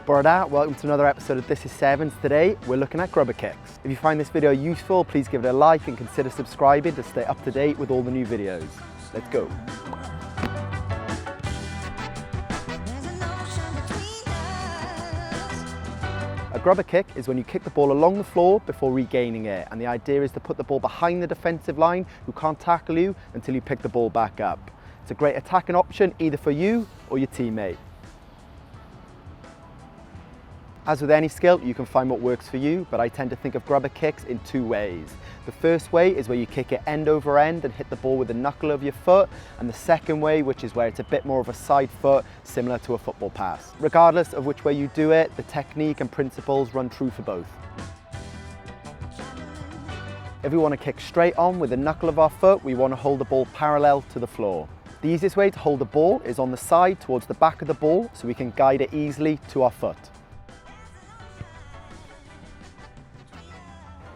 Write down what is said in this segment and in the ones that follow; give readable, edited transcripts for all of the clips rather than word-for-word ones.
Borada, welcome to another episode of This is Sevens. Today we're looking at grubber kicks. If you find this video useful, please give it a like and consider subscribing to stay up to date with all the new videos. Let's go. A grubber kick is when you kick the ball along the floor before regaining it, and the idea is to put the ball behind the defensive line who can't tackle you until you pick the ball back up. It's a great attacking option either for you or your teammate. As with any skill, you can find what works for you, but I tend to think of grubber kicks in two ways. The first way is where you kick it end over end and hit the ball with the knuckle of your foot, and the second way, which is where it's a bit more of a side foot, similar to a football pass. Regardless of which way you do it, the technique and principles run true for both. If we want to kick straight on with the knuckle of our foot, we want to hold the ball parallel to the floor. The easiest way to hold the ball is on the side towards the back of the ball, so we can guide it easily to our foot.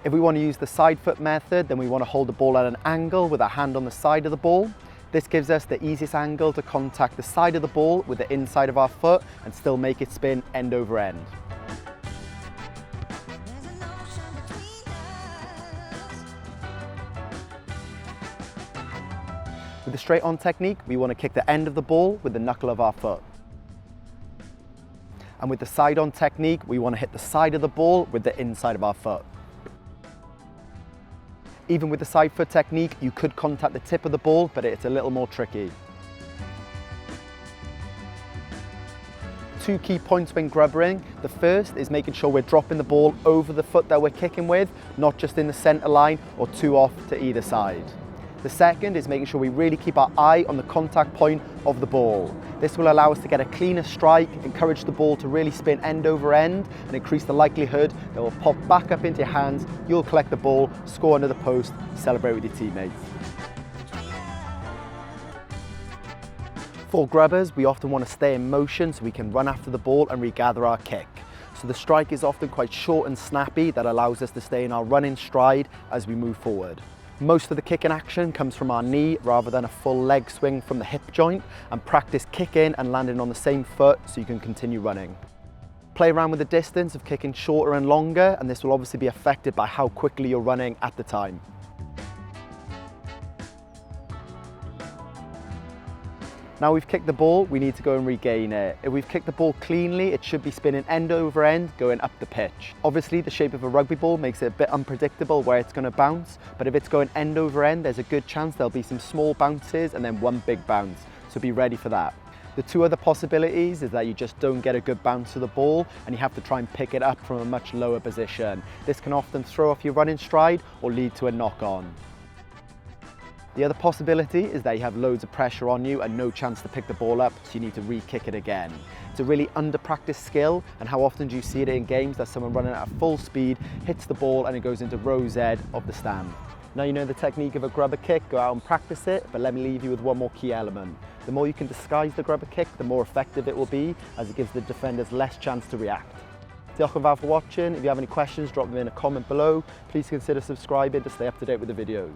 If we want to use the side foot method, then we want to hold the ball at an angle with our hand on the side of the ball. This gives us the easiest angle to contact the side of the ball with the inside of our foot and still make it spin end over end. With the straight on technique, we want to kick the end of the ball with the knuckle of our foot. And with the side on technique, we want to hit the side of the ball with the inside of our foot. Even with the side foot technique, you could contact the tip of the ball, but it's a little more tricky. Two key points when grubbering. The first is making sure we're dropping the ball over the foot that we're kicking with, not just in the center line or too off to either side. The second is making sure we really keep our eye on the contact point of the ball. This will allow us to get a cleaner strike, encourage the ball to really spin end over end, and increase the likelihood that it will pop back up into your hands, you'll collect the ball, score under the post, celebrate with your teammates. For grubbers, we often want to stay in motion so we can run after the ball and regather our kick. So the strike is often quite short and snappy, that allows us to stay in our running stride as we move forward. Most of the kicking action comes from our knee rather than a full leg swing from the hip joint, and practice kicking and landing on the same foot so you can continue running. Play around with the distance of kicking shorter and longer, and this will obviously be affected by how quickly you're running at the time. Now we've kicked the ball, we need to go and regain it. If we've kicked the ball cleanly, it should be spinning end over end, going up the pitch. Obviously, the shape of a rugby ball makes it a bit unpredictable where it's going to bounce, but if it's going end over end, there's a good chance there'll be some small bounces and then one big bounce, so be ready for that. The two other possibilities is that you just don't get a good bounce to the ball and you have to try and pick it up from a much lower position. This can often throw off your running stride or lead to a knock-on. The other possibility is that you have loads of pressure on you and no chance to pick the ball up, so you need to re-kick it again. It's a really under-practiced skill, and how often do you see it in games that someone running at full speed hits the ball and it goes into row Z of the stand. Now you know the technique of a grubber kick, go out and practice it, but let me leave you with one more key element. The more you can disguise the grubber kick, the more effective it will be, as it gives the defenders less chance to react. Diolch and fawr for watching. If you have any questions, drop them in a comment below. Please consider subscribing to stay up to date with the videos.